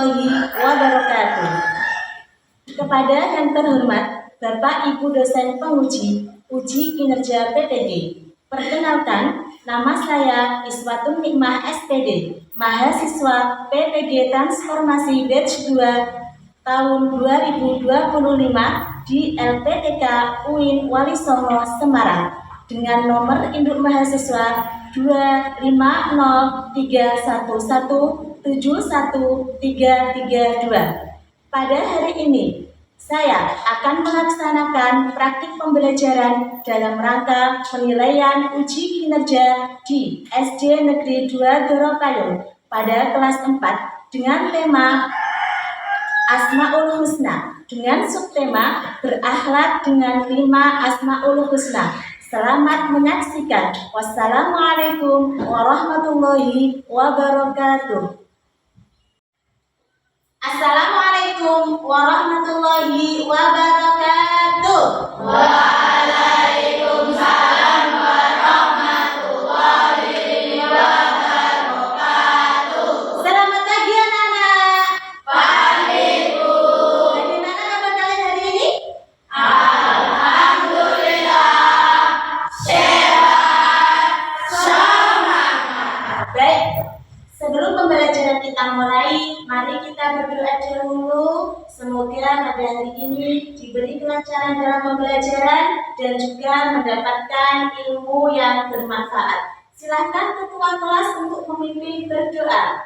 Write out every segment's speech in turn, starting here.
warahmatullahi wabarakatuh. Kepada yang terhormat Bapak Ibu dosen penguji uji kinerja PPG. Perkenalkan, nama saya Iswatun Nikmah SPD, mahasiswa PPG Transformasi Batch 2 tahun 2025 di LPTK UIN Wali Songo Semarang dengan nomor induk mahasiswa 25017171332. Pada hari ini, saya akan melaksanakan praktik pembelajaran dalam rangka penilaian uji kinerja di SD Negeri 2 Doropayung pada kelas 4 dengan tema Asmaul Husna dengan subtema berakhlak dengan 5 Asmaul Husna. Selamat menyaksikan. Wassalamualaikum warahmatullahi wabarakatuh. Assalamualaikum warahmatullahi wabarakatuh. Waalaikumsalam warahmatullahi wabarakatuh. Selamat pagi anak-anak. Pagi Bu. Bagaimana kabar kalian hari ini? Alhamdulillah sehat semangat. Baik. Sebelum pembelajaran kita mulai, mari kita berdoa dahulu. Semoga pada hari ini diberi kelancaran dalam pembelajaran dan juga mendapatkan ilmu yang bermanfaat. Silakan ketua kelas untuk memimpin berdoa.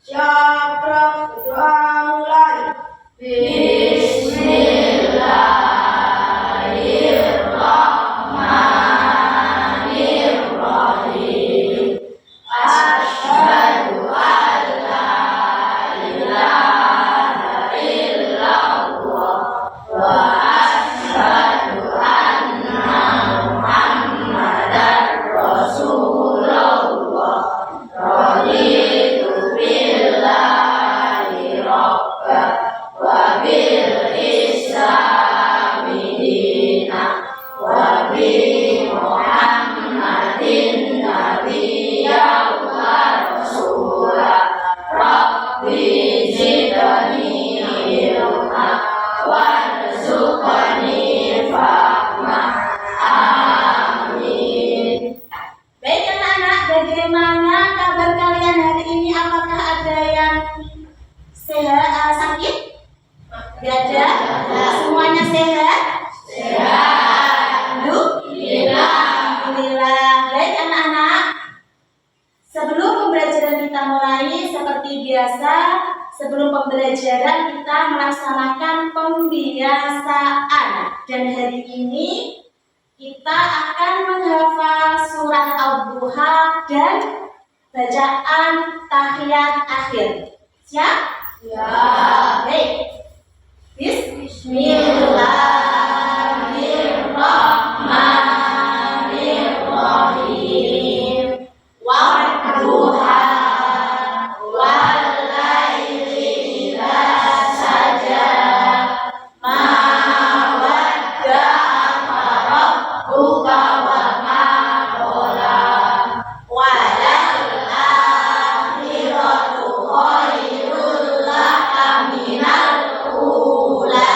Siap, berdoa mulai. Bismillahirrahmanirrahim. Asyhadu an la ilaha illallah wa asyhadu anna Muhammadar Rasulullah. Raditu billahi rabba wa bil islami dina wa bi Muhammadin nabiyya wa rasula. Rabbi zidni ilma warzuqni fahma. Amin. Baik anak-anak, bagaimana kabar kalian hari ini? Apakah ada yang sehat, sakit? Tidak ada? Semuanya sehat? Sehat. Alhamdulillah. Baik anak-anak, sebelum pembelajaran kita mulai, seperti biasa, sebelum pembelajaran kita melaksanakan pembiasaan. Dan hari ini kita akan menghafal surat Al-Duha dan bacaan tahiyat akhir. Siap? Siap. Baik. Bismillahirrahmanirrahim. Wadduha wal laili idza saja. Ma wadda'aka rabbuka wa ma qala. Walal akhiratu khairul laka minal ula.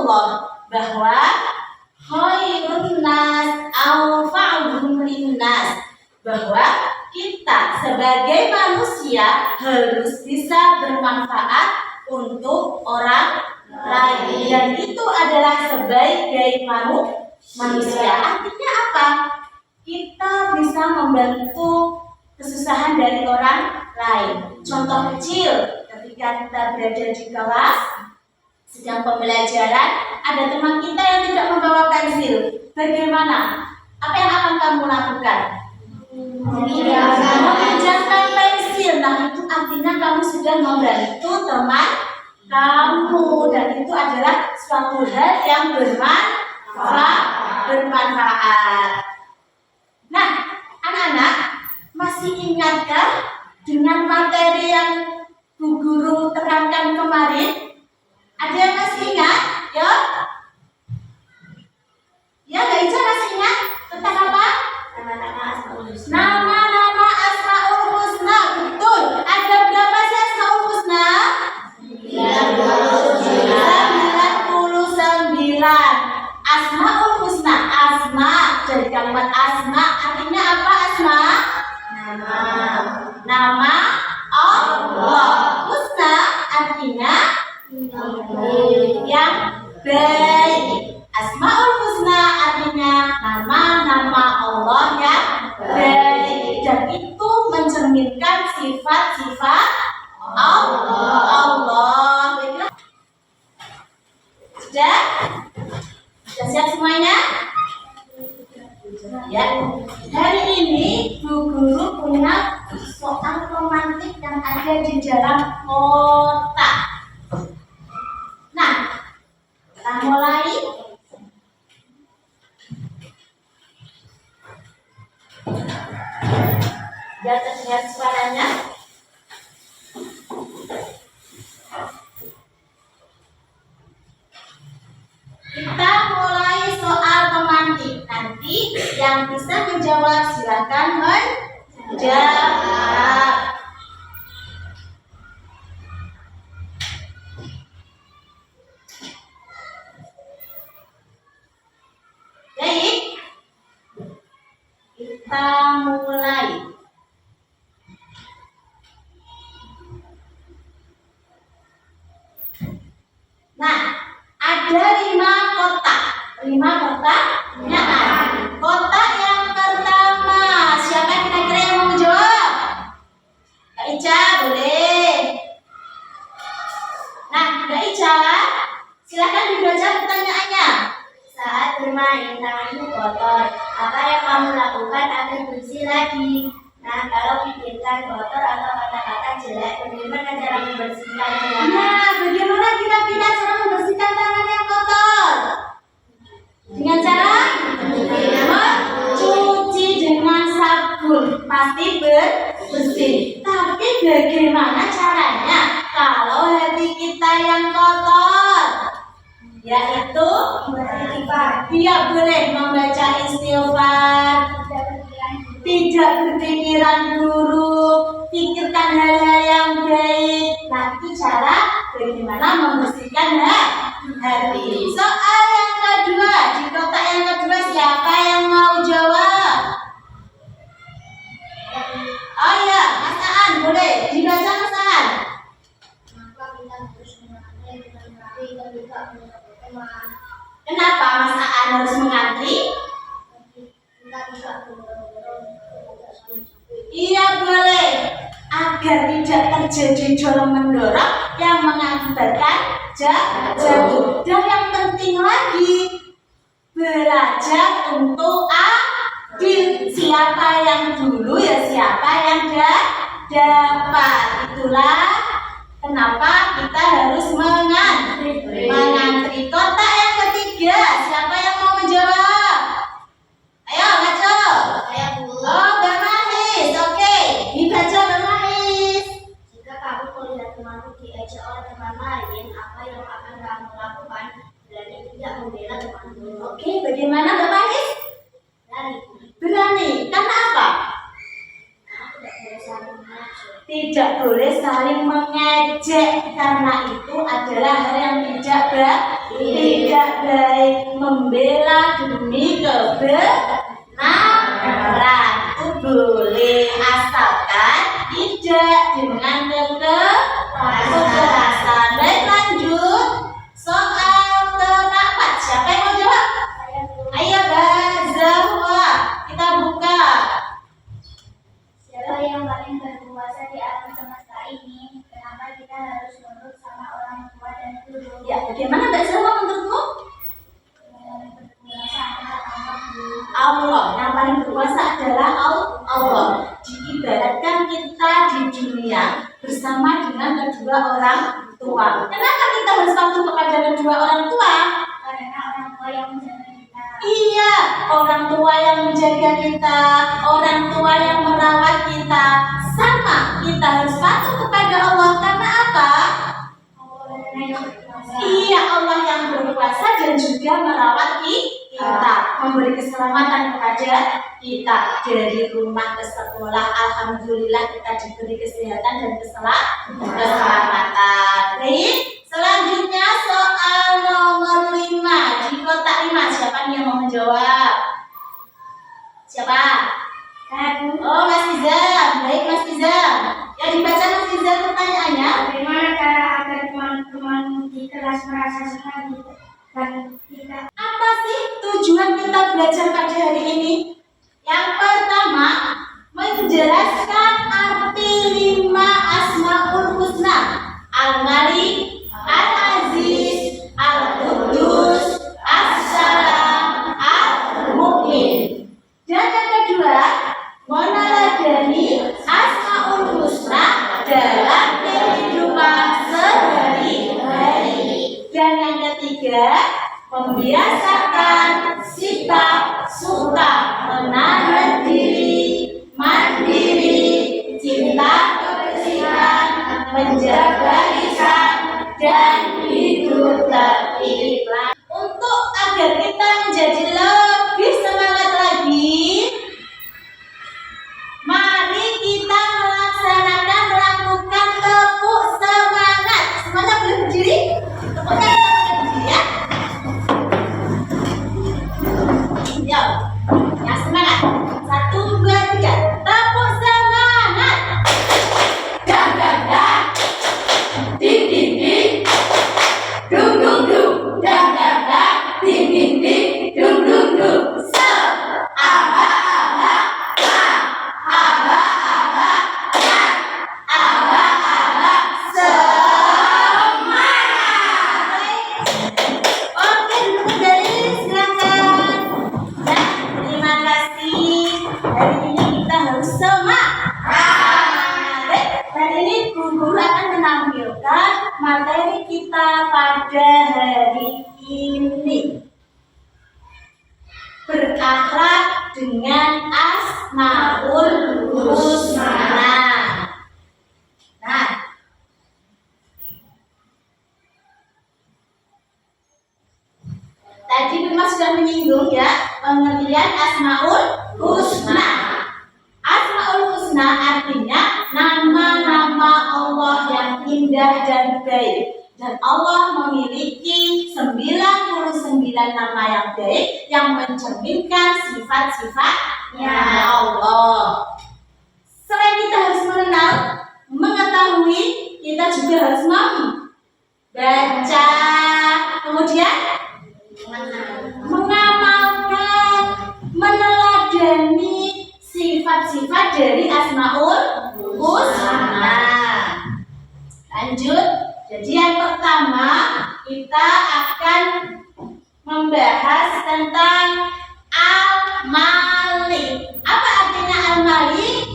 Allah bahwa khairun nas anfa'uhum linnas, bahwa kita sebagai manusia harus bisa bermanfaat untuk orang lain, dan itu adalah sebagai manusia. Artinya apa? Kita bisa membantu kesusahan dari orang lain. Contoh kecil, ketika kita berada di kelas sedang pembelajaran, ada teman kita yang tidak membawa pensil. Bagaimana? Apa yang akan kamu lakukan? Meminjamkan pensil. Nah, itu artinya kamu sudah membantu teman kamu, dan itu adalah suatu hal yang bermanfaat. Nah, anak-anak, masih ingatkah dengan materi yang Bu Guru terangkan kemarin? Ada yang masih ingat? Ya? Ya, Mbak Ica masih ingat tentang apa? Nama-nama Asmaul Husna. Betul. Ada berapa sih Asmaul Husna? 99. Asmaul Husna. Asma dari kalimat asma. Artinya apa asma? Nama Allah. Husna artinya yang baik. Asmaul Husna artinya nama-nama Allah yang baik, dan itu mencerminkan sifat-sifat Allah. Sudah siap semuanya? Ya. Hari ini Bu Guru punya soal romantik yang ada di dalam kotak. Nah, kita mulai. Biar terdengar suaranya. Kita mulai soal romantik. Nanti yang bisa menjawab silakan menjawab. Baik, kita mulai. Nah, ada 5 kotak. 5 kotak. Nah, kotak yang pertama, siapa kira-kira yang mau jawab? Kak Ica, boleh. Nah, Kak Ica, silakan dibaca pertanyaannya. Saat bermain tanganmu kotor, apa yang kamu lakukan agar bersih lagi? Nah, kalau pikirkan kotor atau kata-kata jelek, bagaimana cara membersihkannya? Nah, bagaimana kira-kira cara membersihkan tangan yang kotor? Dengan cara mencuci dengan sabun, pasti bersih. Tapi bagaimana caranya kalau hati kita yang kotor? Yaitu dia boleh membaca istighfar, tidak berpikiran buruk, pikirkan hal-hal yang baik. Nah, itu cara bagaimana membersihkan hati. Soal yang kedua, di kotak yang kedua siapa yang mau jawab? Oh iya, Mas Aan, boleh dibaca Mas Aan. Kenapa kita harus mengantri dengan rapi dan juga menjaga teman? Kenapa Mas Aan harus mengantri? Kita tidak berdorong-dorong tidak saling sampai. Iya boleh, agar tidak terjadi dorong-mendorong yang mengakibatkan jatuh. Dan yang penting lagi, belajar untuk adil. Siapa yang dulu ya siapa yang dapat. Itulah kenapa kita harus mengantri. Kotak yang ketiga, siapa yang mau menjawab? Ayo, ngaco. Saya Bu. Oh, Mbak Mahis. Oke, dibaca Mbak Mahis. Jika kamu melihat temanmu diejek oleh teman lain, apa yang akan kamu lakukan? Berani tidak membela temanmu? Oke, bagaimana Mbak Mahis? Berani. Berani. Karena apa? Kamu tidak boleh saling mengejek. Tidak boleh saling mengejek, karena itu adalah hal yang tidak membela demi kebenaran. Itu boleh, asalkan tidak dengan kekerasan. Baik, lanjut soal ke-4. Siapa yang mau jawab? Ayo Zahwa, kita buka. Siapa yang paling berkuasa di alam semesta ini? Kenapa kita harus nurut sama orang tua dan guru? Ya, bagaimana Mbak Zahwa menurutmu? Berkuasa adalah Allah dulu. Allah, yang paling berkuasa adalah Allah. Diibaratkan kita di dunia bersama dengan kedua orang tua. Kenapa kita harus patuh kepada kedua orang tua? Karena orang tua yang menjaga kita. Iya, orang tua yang menjaga kita, orang tua yang merawat kita. Sama, kita harus patuh kepada Allah. Karena apa? Allah yang berkuasa. Iya, Allah yang berkuasa dan juga merawat kita, memberi keselamatan kepada kita dari rumah ke sekolah. Alhamdulillah kita diberi kesehatan dan keselamatan. Baik, selanjutnya soal nomor 5 di kotak 5. Siapa nih yang mau menjawab? Siapa? Oh, Mas Izam. Baik, Mas Izam. Ya, dibaca Mas Izam pertanyaannya. Bagaimana cara agar teman-teman di kelas merasa senang dan tidak? Apa sih tujuan kita belajar pada hari ini? Yang pertama, menjelaskan arti 5 Asmaul Husna. Al-Malik, Al-Aziz, Al-Qudus, As-Salam, Al-Mu'min. Dan yang kedua, meneladani Asmaul Husna dalam kehidupan sehari-hari. Dan yang ketiga, membiasakan sikap suka menahan diri, mandiri, cinta kebersihan, menjaga lisan, dan hidup tertib. Untuk agar kita menjadi lebih semangat lagi, mari kita melakukan tepuk semangat. Semuanya boleh berdiri? Tepuknya kita boleh berdiri ya. Yo, yang semangat. 1, 2, 3. Tepuk semangat. Dak dak dak. Ding ding ding. Dung dung dung. Dak dak dak. Ding ding ding. Dung dung dung. Se. Aba aba. Ha. Aba aba. Ya. Aba aba. Semangat. Oke, duduk kembali, silakan. Ya, terima kasih. Hari ini kita harus semangat. Baik, hari ini guru akan menampilkan materi kita pada hari ini. Berakhlak dengan Asmaul Husna. Nah, tadi Mas sudah menyinggung ya pengertian Asmaul Husna. Asmaul Husna artinya nama-nama Allah yang indah dan baik. Dan Allah memiliki 99 nama yang baik yang mencerminkan sifat-sifatnya Allah. Selain kita harus mengenal, mengetahui, kita juga harus membaca, kemudian mengamalkan, meneladani sifat-sifat dari Asmaul Husna. Lanjut, jadi yang pertama kita akan membahas tentang Al-Malik. Apa artinya Al-Malik?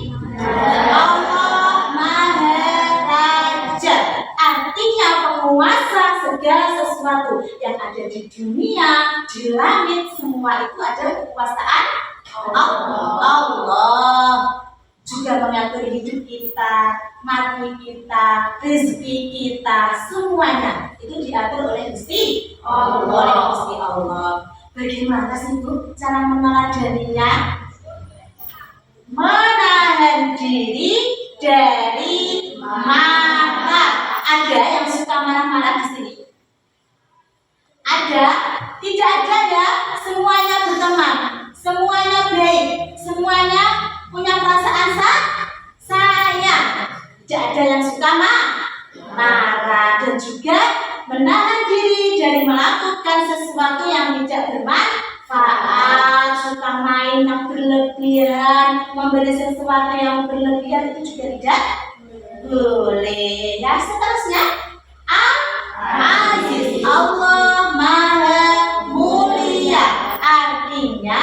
Allah Maha Raja. Artinya penguasa segala sesuatu yang ada di dunia, di langit, semua itu adalah kekuasaan Allah. Juga mengatur hidup kita, mati kita, rezeki kita, semuanya itu diatur oleh Gusti Allah. Bagaimana sih Bu cara meneladaninya? Menahan diri dari marah. Ada yang suka marah-marah di sini? Ada Tidak ada ya, semuanya berteman, semuanya baik, semuanya punya perasaan sayang. Tidak ada yang suka marah dan juga menahan diri dari melakukan sesuatu yang tidak bermanfaat, suka main yang berlebihan, membeli sesuatu yang berlebihan itu juga tidak boleh. Ya, seterusnya Al-Aziz, Allah Maha Mulia, artinya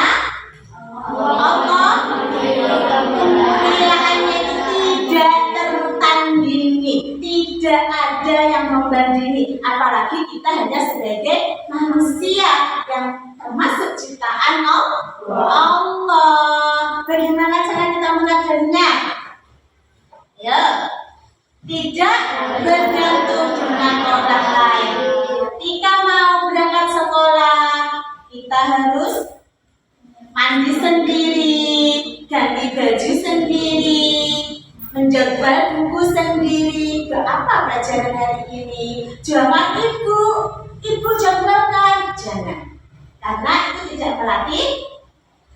Allah kemuliaannya itu tidak tertandingi, tidak ada yang membandingi, apalagi kita hanya sebagai manusia yang termasuk ciptaan Allah. Bagaimana cara kita menyadarinya? Ya, tidak bergantung dengan orang lain. Ketika mau berangkat sekolah, kita harus mandi sendiri, ganti baju sendiri, menjadwal buku sendiri. Apa pelajaran hari ini? Jangan ibu jadwalkan, jangan, karena itu tidak melatih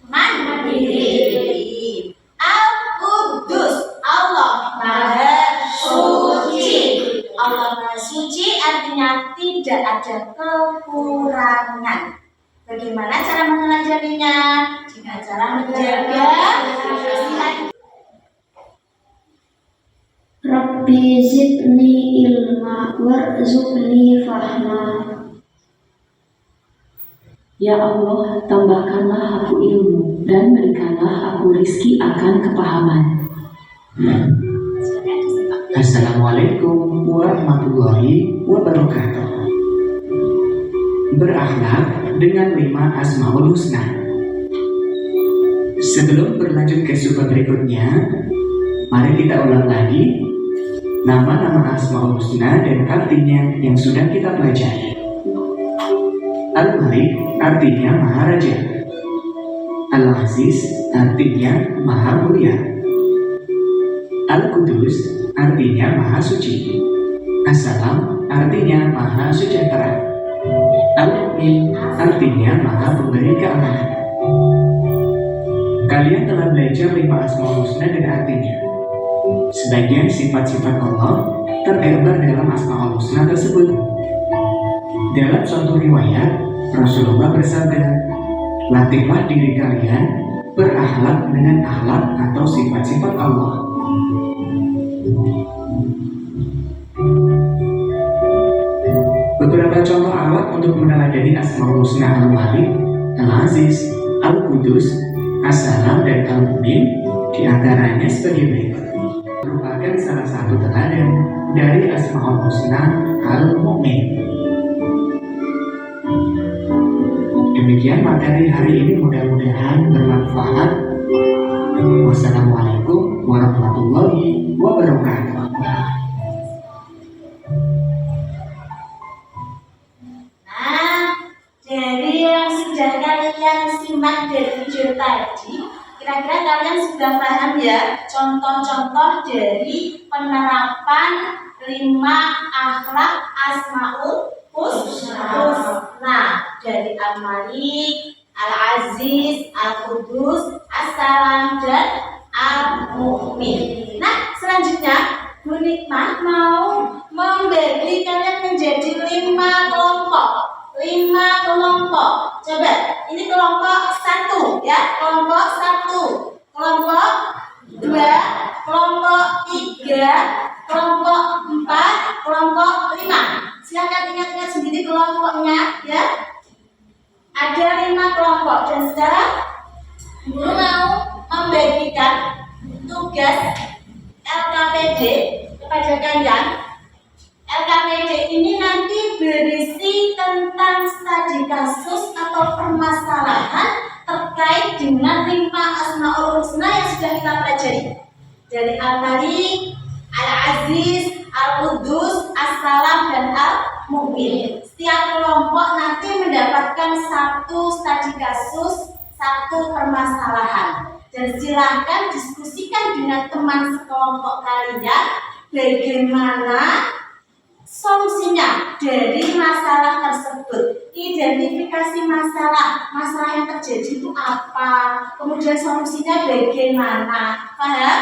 mandiri. Al-Qudus, Allah Maha Suci. Allah Maha Suci artinya tidak ada kekurangan. Bagaimana cara mempelajarinya? Dengan cara menjaga kebersihan. Rabbi zidni ilma warzuqni fahma. Ya Allah, tambahkanlah aku ilmu dan berikanlah aku rizki akan kepahaman. Assalamualaikum warahmatullahi wabarakatuh. Berakhlak dengan 5 Asmaul Husna. Sebelum berlanjut ke sub berikutnya, mari kita ulang lagi nama-nama Asmaul Husna dan artinya yang sudah kita pelajari. Al-Malik artinya Maharaja. Al-Aziz artinya Maha Mulia. Al-Qudus artinya Maha Suci. As-Salam artinya Maha Sejahtera. Al-Mu'min artinya Maha Pemberi Keamanan. Kalian telah belajar 5 Asmaul Husna dan artinya. Sebagian sifat-sifat Allah tergambar dalam Asmaul Husna tersebut. Dalam suatu riwayat, Rasulullah bersabda, latihlah diri kalian berakhlak dengan akhlak atau sifat-sifat Allah. Beberapa contoh alat untuk meneladani Asmaul Husna Al-Malik, Al-Aziz, Al-Qudus, As-Salam, dan Al-Mu'min diantaranya sebagai berikut. Merupakan salah satu teladan dari Asmaul Husna Al-Mu'min. Demikian materi hari ini, mudah-mudahan bermanfaat. Wassalamualaikum warahmatullahi wabarakatuh. Nah, dari yang sudah kalian simak dari video tadi, kira-kira kalian sudah paham ya contoh-contoh dari penerapan 5 akhlak Asmaul Husna dari Al-Malik, Al-Aziz, Al-Qudus, As-Salam, dan Al-Mu'min. Nah, selanjutnya Bu Nikmah mau membagi kalian menjadi 5 kelompok. 5 kelompok. Coba, ini kelompok 1 ya, kelompok 1, kelompok 2, kelompok 3, kelompok 4, kelompok 5. Silakan ingat-ingat sendiri kelompoknya ya. Ada 5 kelompok dan sekarang Guru mau membagikan tugas LKPD kepada kalian. LKPD ini nanti berisi tentang studi kasus atau permasalahan terkait dengan 5 Asmaul Husna yang sudah kita pelajari. Dari Al-Malik, Al-Aziz, Al-Qudus, As-Salam, dan Al-Mu'min. Setiap kelompok nanti mendapatkan 1 studi kasus, 1 permasalahan. Dan silahkan diskusikan dengan teman sekelompok kalian bagaimana solusinya dari masalah tersebut. Identifikasi masalah yang terjadi itu apa, kemudian solusinya bagaimana. Paham?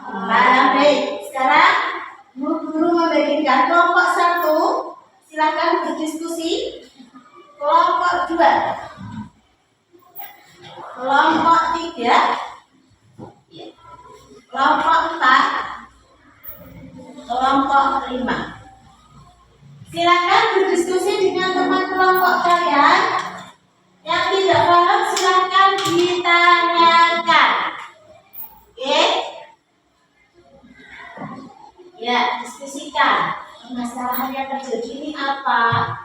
Paham. Baik, sekarang guru membagikan kelompok 1, silakan berdiskusi. Kelompok 2, kelompok 3, kelompok 4, kelompok 5. Silakan berdiskusi dengan teman kelompok kalian. Yang tidak paham silakan ditanyakan. Oke? Ya, diskusikan. Masalah yang terjadi ini apa?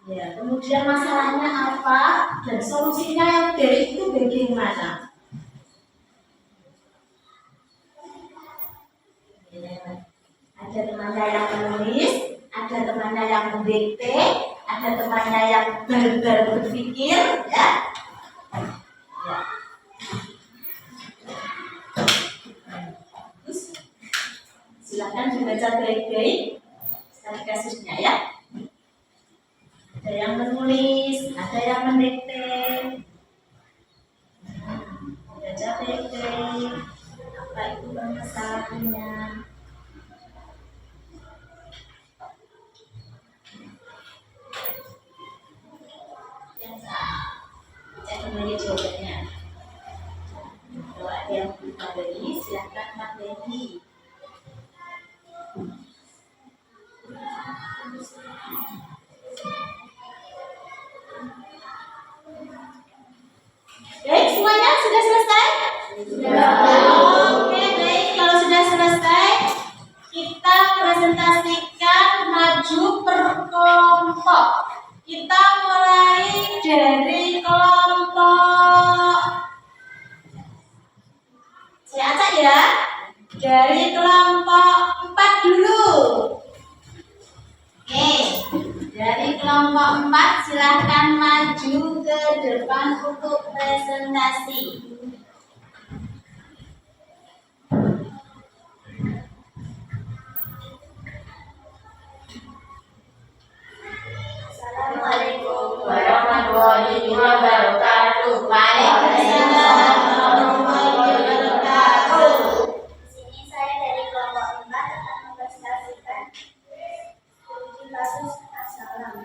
Ya, kemudian masalahnya apa dan solusinya yang dari itu bagaimana? Ya. Ada temannya yang menulis, ada temannya yang mendikte, ada temannya yang baru berpikir, ya. Ya. Terus, silakan dibaca baik-baik studi kasusnya ya. Ada yang menulis, ada yang mendikte. Baca baik-baik apa itu permasalahannya. Cek kembali jawabannya. Kalau ada yang belum materi, silakan materi. Baik, semuanya sudah selesai? Sudah. Oke, baik. Kalau sudah selesai, kita presentasikan maju per kelompok. Kita mulai dari kelompok, saya acak ya, dari kelompok 4 dulu. Oke, dari kelompok 4 silahkan maju ke depan untuk presentasi. Assalamualaikum warahmatullahi wabarakatuh. Waalaikumsalam warahmatullahi wabarakatuh. Di sini saya dari kelompok 4 akan mempresentasikan studi kasus Assalam.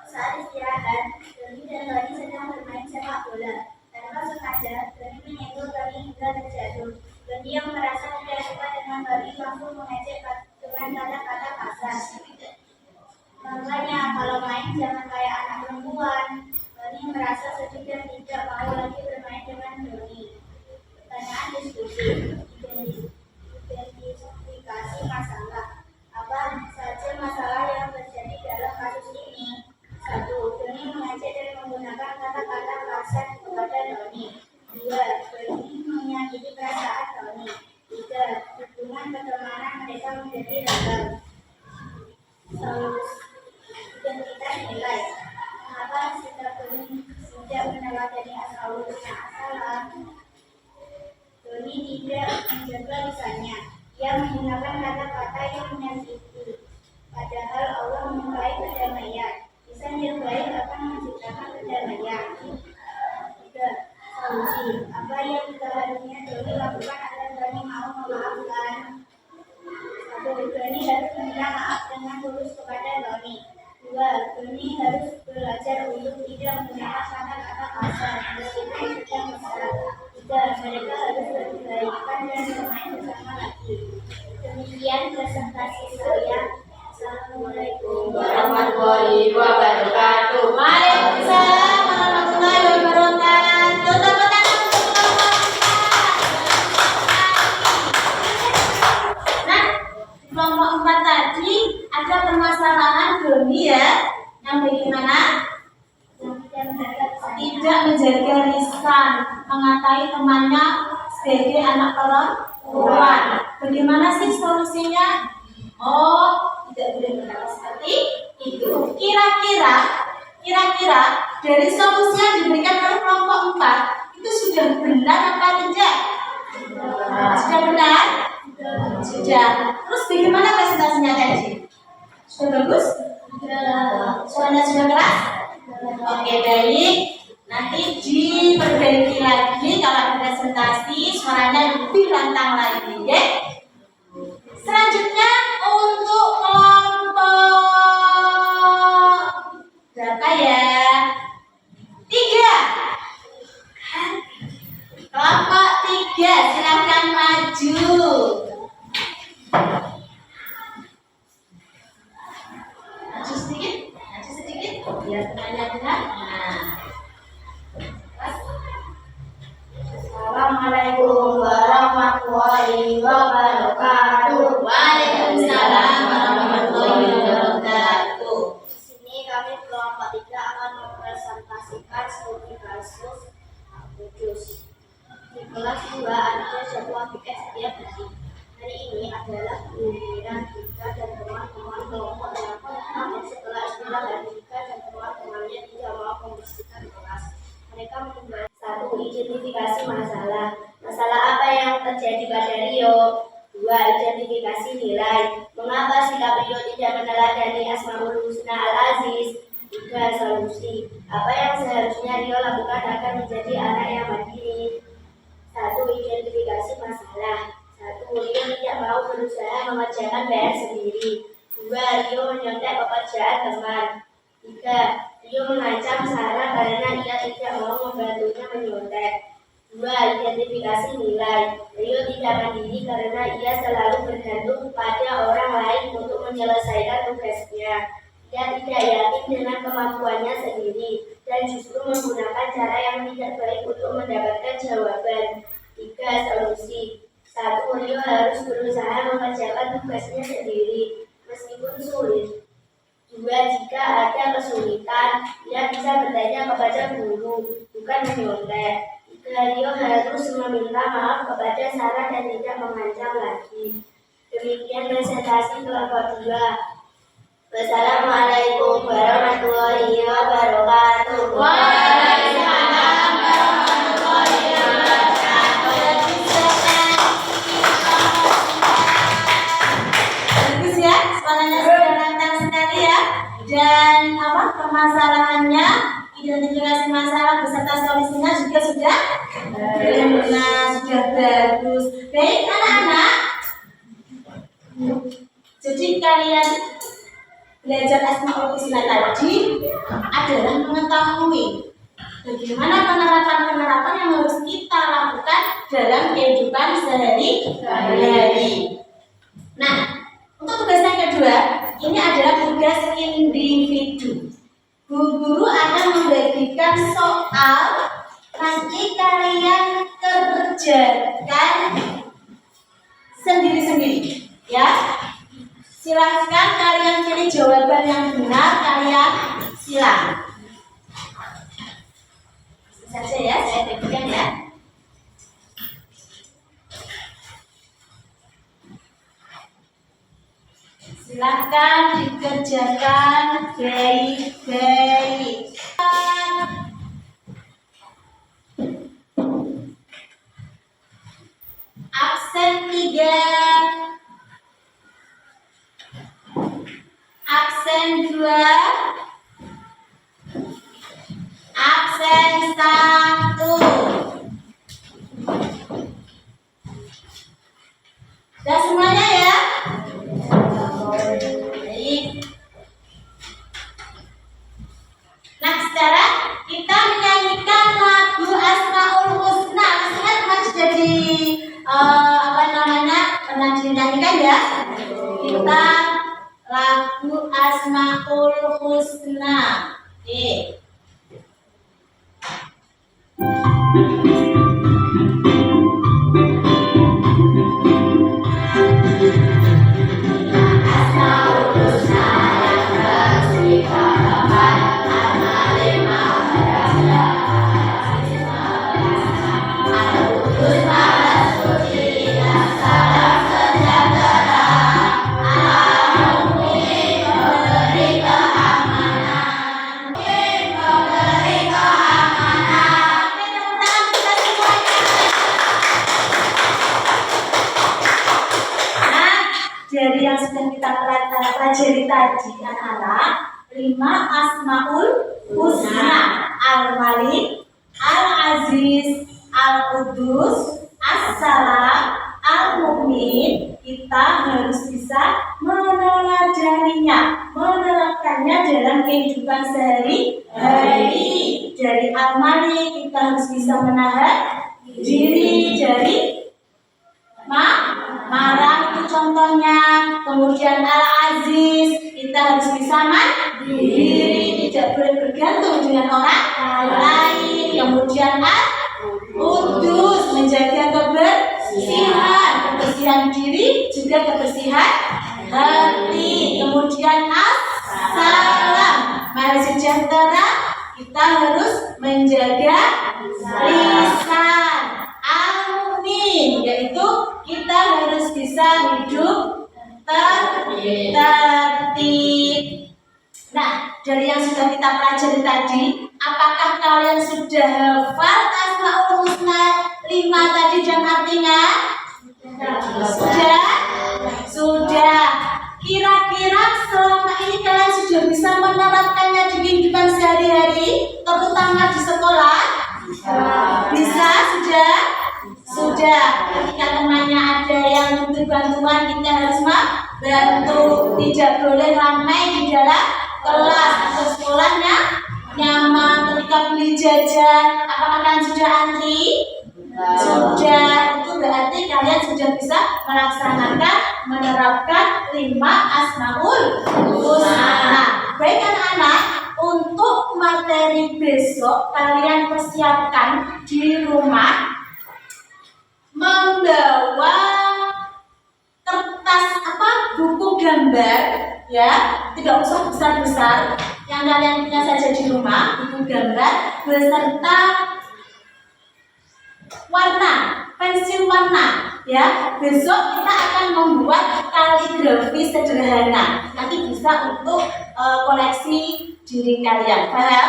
Saat istirahat, Doni dan Tony sedang bermain sepak bola. Tanpa sengaja, Doni menyenggol Tony hingga terjatuh. Doni yang merasa tidak suka dengan Tony langsung mengejek dengan kata-kata kasar. Makanya kalau main jangan kayak anak perempuan. Doni merasa sedih dan tidak mau lagi bermain dengan Doni. Pertanyaan diskusi. Identifikasi masalah. Apa saja masalah yang terjadi dalam kasus ini? 1. Doni mengejek dan menggunakan kata-kata kasar kepada Doni. 2. Doni menyakiti perasaan Doni. 3. Hubungan pertemanan mereka menjadi ragam. Identitas nilai. Mengapa sikap Doni tidak meneladani asal-usulnya Assalam? Doni tidak menjaga lisannya. Ia menggunakan kata-kata yang menyakiti. Padahal Allah menyukai kedamaian. Lisan yang baik akan menciptakan kedamaian. 3. Solusi. Apa yang seharusnya Doni lakukan agar Doni mau memaafkan? 1. Doni harus meminta maaf dengan tulus kepada Doni. 2. Doni harus belajar untuk tidak menggunakan kata-kata kasar meskipun sedang mesra. 3. Mereka harus berbaikan dan bermain bersama lagi. Demikian presentasi saya. Assalamualaikum warahmatullahi wabarakatuh. Waalaikumsalam warahmatullahi wabarakatuh. Tepuk tangan untuk kelompok 4. Nah, kelompok 4 tadi ada permasalahan Doni ya, yang bagaimana? Tidak menjaga lisan, mengatai temannya sebagai anak perempuan. Bagaimana sih solusinya? Oh, tidak boleh berkata seperti itu. Kira-kira dari solusi yang diberikan oleh kelompok 4 itu sudah benar apa tidak? Sudah benar? Sudah. Terus bagaimana presentasinya tadi? Sudah bagus? Suaranya sudah keras? Oke, baik. Nanti diperbaiki lagi kalau presentasi suaranya lebih lantang lagi, ya. Selanjutnya untuk kelompok berapa ya? 3. Kelompok 3, silakan maju. Maju sedikit, biar temannya dengar. Assalamualaikum warahmatullahi wabarakatuh. Waalaikumsalam warahmatullahi wabarakatuh. Di sini kami kelompok 3 akan mempresentasikan studi kasus Kudus. Di kelas 2 ada jadwal piket setiap hari. Hari ini adalah giliran Dika dan teman-teman kelompok 8. Namun setelah istirahat Dika dan teman-temannya tidak mau membersihkan kelas. Mereka membahas 1. Identifikasi masalah. Masalah apa yang terjadi pada Rio? 2. Identifikasi nilai. Mengapa sikap Rio tidak meneladani Asmaul Husna Al-Aziz? 3. Solusi. Apa yang seharusnya Rio lakukan agar menjadi anak yang mandiri? 1. Identifikasi masalah. 1. Rio tidak mau berusaha mengerjakan PR sendiri. 2. Rio menyontek pekerjaan teman. 3. Rio mengancam Sarah karena ia tidak mau membantunya menyontek. 2. Identifikasi nilai. Rio tidak mandiri karena ia selalu bergantung pada orang lain untuk menyelesaikan tugasnya. Ia tidak yakin dengan kemampuannya sendiri dan justru menggunakan cara yang tidak baik untuk mendapatkan jawaban. 3. Solusi. 1. Rio harus berusaha mengerjakan tugasnya sendiri meskipun sulit. 2. Jika ada kesulitan, ia bisa bertanya kepada guru, bukan menyontek. 3. Rio harus meminta maaf kepada Sarah dan tidak mengancam lagi. Demikian presentasi kelompok 2. Wassalamualaikum warahmatullahi wabarakatuh. Waalaikumsalam warahmatullahi wabarakatuh. Bagus ya, suaranya sudah lantang sekali ya. Dan permasalahannya, identifikasi masalah beserta solusinya juga sudah benar, sudah bagus. Baik anak-anak, jadi kalian belajar Asmaul Husna tadi adalah mengetahui bagaimana penerapan-penerapan yang harus kita lakukan dalam kehidupan sehari-hari. Nah, untuk tugas yang kedua, ini adalah tugas individu. Guru akan membagikan soal, nanti kalian kerjakan sendiri-sendiri, ya. Silahkan kalian pilih jawaban yang benar, kalian silakan. Saja ya, saya bagikan ya. Silahkan dikerjakan baik-baik. Absen 3. Absen 2. Absen 1. Sudah semuanya ya? Baik. Nah, sekarang kita menyanyikan lagu Asmaul Husna. Masih ingat jadi pernah dinyanyikan ya? Kita lagu Asmaul Husna. Oke. pelajari tadi anak-anak 5 Asmaul Husna: Al-Malik, Al-Aziz, Al-Qudus, As-Salam, Al-Mu'min. Kita harus bisa meneladaninya, menerapkannya dalam kehidupan sehari-hari. Dari Al-Malik kita harus bisa menahan diri dari marah, itu contohnya. Kemudian Al-Aziz, kita harus bisa mandiri, tidak boleh bergantung dengan orang lain. Kemudian Al-Qudus, menjaga kebersihan diri, juga kebersihan hati. Kemudian As-Salam, maha sejahtera, kita harus menjaga lisan. Al-Mu'min, yaitu kita harus bisa hidup tertib. Nah, dari yang sudah kita pelajari tadi, apakah kalian sudah hafal Asmaul Husna 5 tadi dan artinya? Sudah. Kira-kira selama ini kalian sudah bisa menerapkannya di kehidupan sehari-hari, terutama di sekolah? Bisa? Sudah. Ketika temannya ada yang butuh bantuan, kita harus membantu. Tidak boleh ramai di dalam kelas atau sekolahnya nyaman. Ketika beli jajan, apakah kalian sudah antri? Sudah. Itu berarti kalian sudah bisa melaksanakan, menerapkan 5 Asmaul Husna. Baik anak-anak, untuk materi besok kalian persiapkan di rumah membawa kertas buku gambar, ya, tidak usah besar-besar, yang kalian punya saja di rumah, buku gambar beserta warna, pensil warna, ya. Besok kita akan membuat kaligrafi sederhana, nanti bisa untuk koleksi diri kalian. Paham?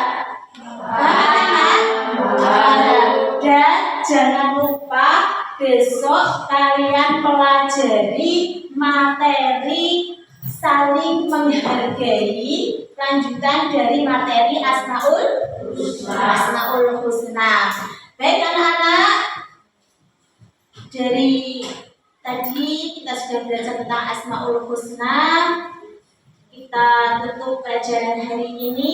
Dan jangan lupa besok kalian pelajari materi saling menghargai, lanjutan dari materi Asmaul Husna. Baik anak-anak, dari tadi kita sudah belajar tentang Asmaul Husna. Kita tutup pelajaran hari ini,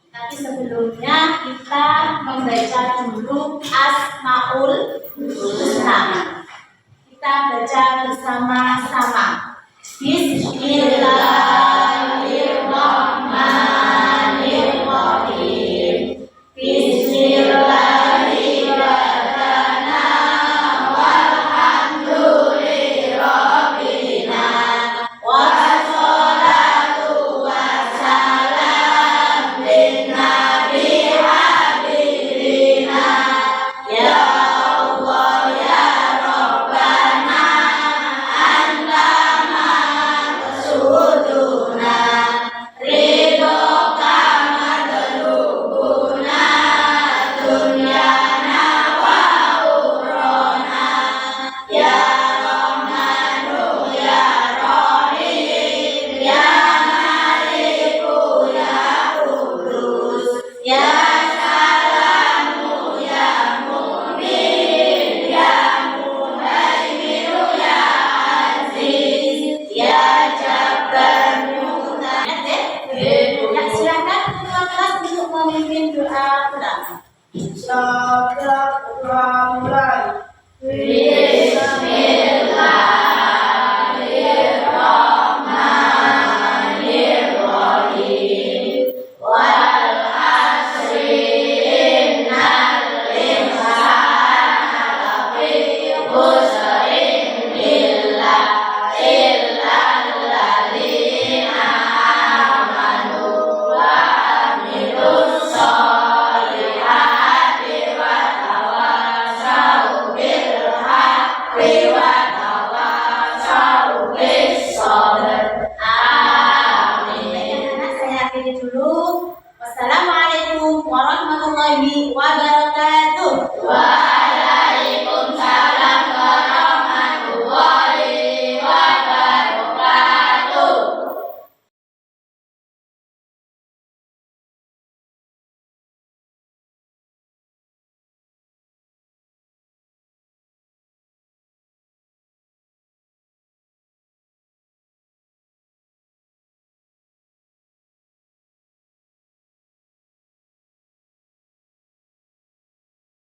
tapi sebelumnya kita membaca dulu Asmaul Husna. Kita baca bersama-sama. Bismillahirrahmanirrahim. Wassalamualaikum warahmatullahi wabarakatuh.